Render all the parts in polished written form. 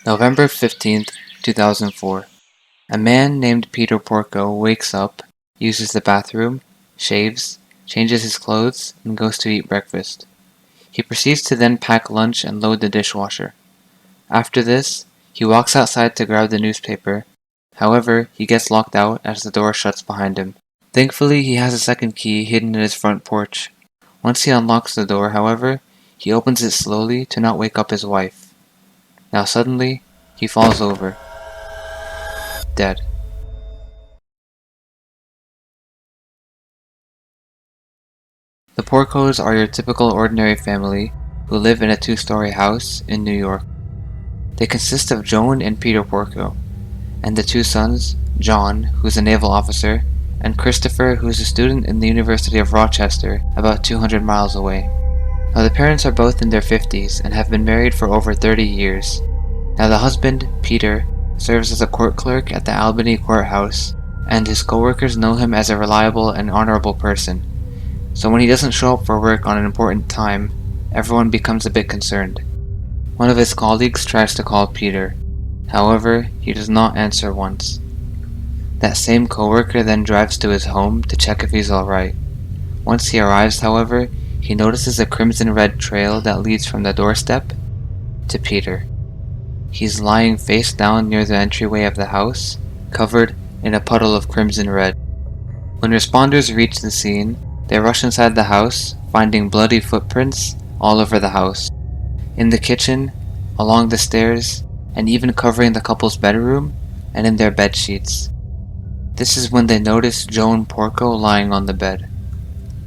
November 15th, 2004. A man named Peter Porco wakes up, uses the bathroom, shaves, changes his clothes, and goes to eat breakfast. He proceeds to then pack lunch and load the dishwasher. After this, he walks outside to grab the newspaper. However, he gets locked out as the door shuts behind him. Thankfully, he has a second key hidden in his front porch. Once he unlocks the door, however, he opens it slowly to not wake up his wife. Now suddenly, he falls over, dead. The Porcos are your typical ordinary family who live in a two-story house in New York. They consist of Joan and Peter Porco, and the two sons, John, who's a naval officer, and Christopher, who's a student in the University of Rochester, about 200 miles away. Now the parents are both in their 50s and have been married for over 30 years. Now the husband, Peter, serves as a court clerk at the Albany courthouse, and his co-workers know him as a reliable and honorable person. So when he doesn't show up for work on an important time, everyone becomes a bit concerned. One of his colleagues tries to call Peter. However, he does not answer once. That same co-worker then drives to his home to check if he's alright. Once he arrives, however, he notices a crimson-red trail that leads from the doorstep to Peter. He's lying face down near the entryway of the house, covered in a puddle of crimson red. When responders reach the scene, they rush inside the house, finding bloody footprints all over the house, in the kitchen, along the stairs, and even covering the couple's bedroom and in their bed sheets. This is when they notice Joan Porco lying on the bed.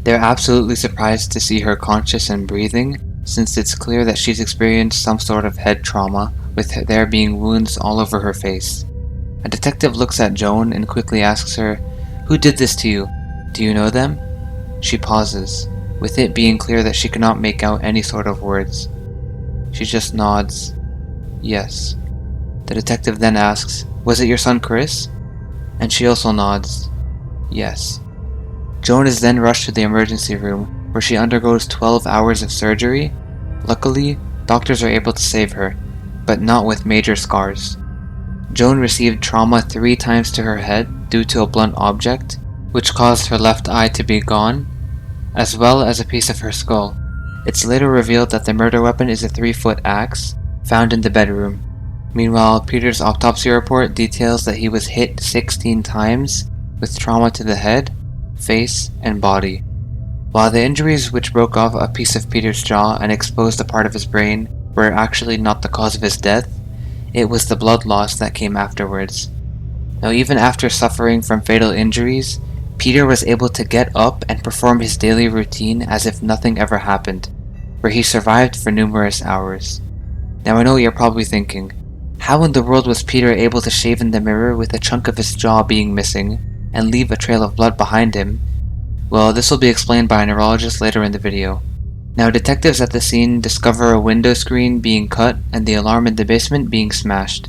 They're absolutely surprised to see her conscious and breathing, since it's clear that she's experienced some sort of head trauma, with there being wounds all over her face. A detective looks at Joan and quickly asks her, "Who did this to you? Do you know them?" She pauses, with it being clear that she cannot make out any sort of words. She just nods. Yes. The detective then asks, "Was it your son Chris?" And she also nods. Yes. Joan is then rushed to the emergency room, where she undergoes 12 hours of surgery. Luckily, doctors are able to save her, but not with major scars. Joan received trauma 3 times to her head due to a blunt object, which caused her left eye to be gone, as well as a piece of her skull. It's later revealed that the murder weapon is a 3-foot axe found in the bedroom. Meanwhile, Peter's autopsy report details that he was hit 16 times with trauma to the head, face, and body. While the injuries which broke off a piece of Peter's jaw and exposed a part of his brain were actually not the cause of his death, it was the blood loss that came afterwards. Now, even after suffering from fatal injuries, Peter was able to get up and perform his daily routine as if nothing ever happened, where he survived for numerous hours. Now I know what you're probably thinking, how in the world was Peter able to shave in the mirror with a chunk of his jaw being missing and leave a trail of blood behind him? Well, this will be explained by a neurologist later in the video. Now detectives at the scene discover a window screen being cut and the alarm in the basement being smashed.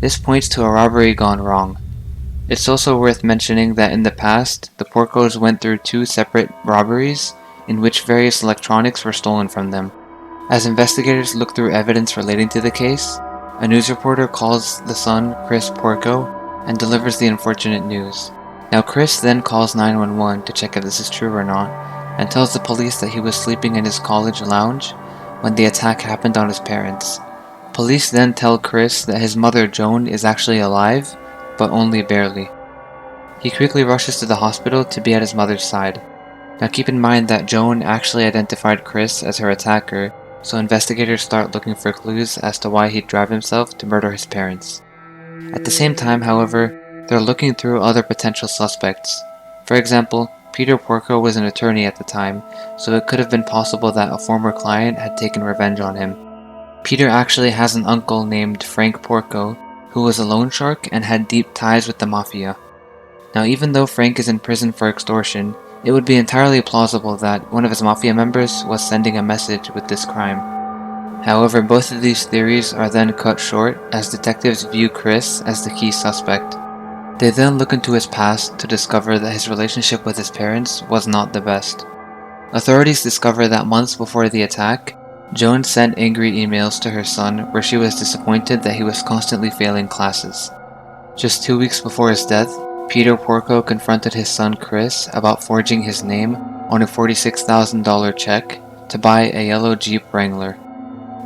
This points to a robbery gone wrong. It's also worth mentioning that in the past, the Porcos went through 2 separate robberies in which various electronics were stolen from them. As investigators look through evidence relating to the case, a news reporter calls the son, Chris Porco, and delivers the unfortunate news. Now Chris then calls 911 to check if this is true or not, and tells the police that he was sleeping in his college lounge when the attack happened on his parents. Police then tell Chris that his mother Joan is actually alive, but only barely. He quickly rushes to the hospital to be at his mother's side. Now keep in mind that Joan actually identified Chris as her attacker, so investigators start looking for clues as to why he'd drive himself to murder his parents. At the same time, however, they're looking through other potential suspects. For example, Peter Porco was an attorney at the time, so it could have been possible that a former client had taken revenge on him. Peter actually has an uncle named Frank Porco, who was a loan shark and had deep ties with the mafia. Now even though Frank is in prison for extortion, it would be entirely plausible that one of his mafia members was sending a message with this crime. However, both of these theories are then cut short as detectives view Chris as the key suspect. They then look into his past to discover that his relationship with his parents was not the best. Authorities discover that months before the attack, Joan sent angry emails to her son where she was disappointed that he was constantly failing classes. Just 2 weeks before his death, Peter Porco confronted his son Chris about forging his name on a $46,000 check to buy a yellow Jeep Wrangler.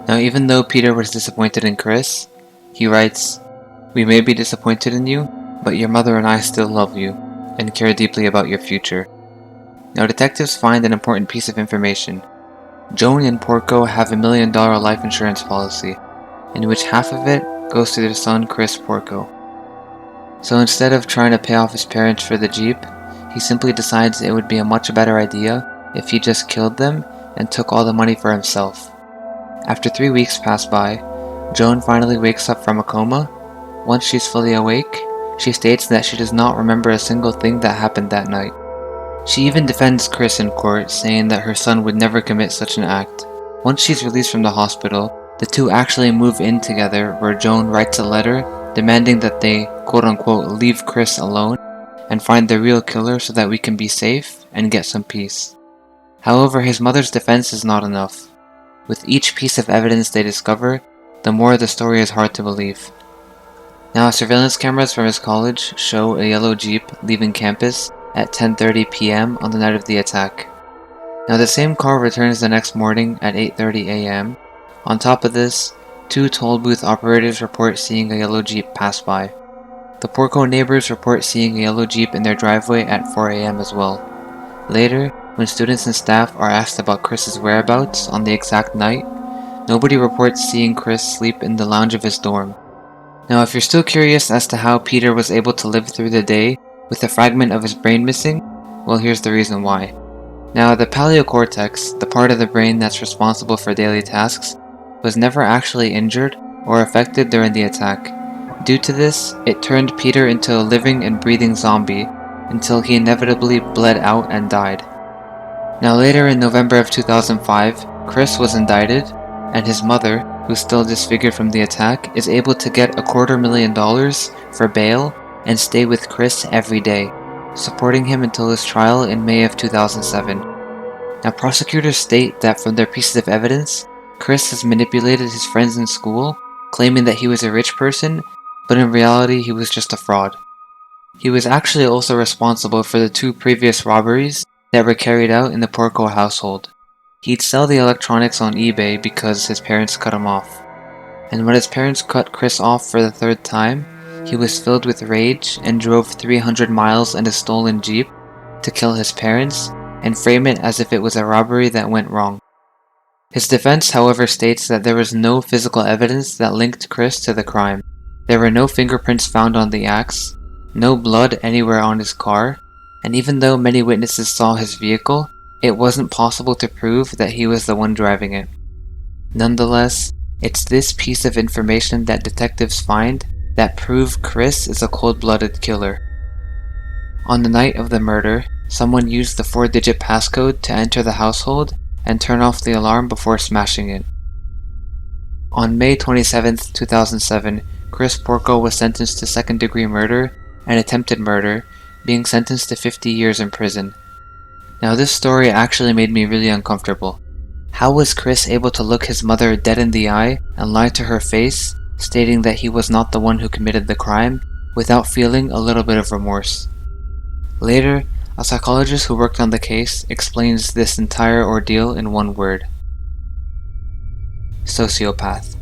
Now, even though Peter was disappointed in Chris, he writes, "We may be disappointed in you, but your mother and I still love you and care deeply about your future." Now, detectives find an important piece of information. Joan and Porco have $1 million life insurance policy, in which half of it goes to their son Chris Porco. So instead of trying to pay off his parents for the Jeep, he simply decides it would be a much better idea if he just killed them and took all the money for himself. After 3 weeks pass by, Joan finally wakes up from a coma. Once she's fully awake, she states that she does not remember a single thing that happened that night. She even defends Chris in court, saying that her son would never commit such an act. Once she's released from the hospital, the two actually move in together, where Joan writes a letter demanding that they quote-unquote leave Chris alone and find the real killer so that we can be safe and get some peace. However, his mother's defense is not enough. With each piece of evidence they discover, the more the story is hard to believe. Now, surveillance cameras from his college show a yellow Jeep leaving campus at 10:30 p.m. on the night of the attack. Now, the same car returns the next morning at 8:30 a.m. On top of this, 2 toll booth operators report seeing a yellow Jeep pass by. The Porco neighbors report seeing a yellow Jeep in their driveway at 4 a.m. as well. Later, when students and staff are asked about Chris's whereabouts on the exact night, nobody reports seeing Chris sleep in the lounge of his dorm. Now, if you're still curious as to how Peter was able to live through the day with a fragment of his brain missing, well, here's the reason why. Now, the paleocortex, the part of the brain that's responsible for daily tasks, was never actually injured or affected during the attack. Due to this, it turned Peter into a living and breathing zombie until he inevitably bled out and died. Now, later in November of 2005, Chris was indicted, and his mother, who's still disfigured from the attack, is able to get $250,000 for bail and stay with Chris every day, supporting him until his trial in May of 2007. Now, prosecutors state that from their pieces of evidence, Chris has manipulated his friends in school, claiming that he was a rich person, but in reality he was just a fraud. He was actually also responsible for the 2 previous robberies that were carried out in the Porco household. He'd sell the electronics on eBay because his parents cut him off. And when his parents cut Chris off for the 3rd time, he was filled with rage and drove 300 miles in a stolen Jeep to kill his parents and frame it as if it was a robbery that went wrong. His defense, however, states that there was no physical evidence that linked Chris to the crime. There were no fingerprints found on the axe, no blood anywhere on his car, and even though many witnesses saw his vehicle, it wasn't possible to prove that he was the one driving it. Nonetheless, it's this piece of information that detectives find that prove Chris is a cold-blooded killer. On the night of the murder, someone used the 4-digit passcode to enter the household and turn off the alarm before smashing it. On May 27, 2007, Chris Porco was sentenced to 2nd-degree murder and attempted murder, being sentenced to 50 years in prison. Now, this story actually made me really uncomfortable. How was Chris able to look his mother dead in the eye and lie to her face, stating that he was not the one who committed the crime, without feeling a little bit of remorse? Later, a psychologist who worked on the case explains this entire ordeal in one word: sociopath.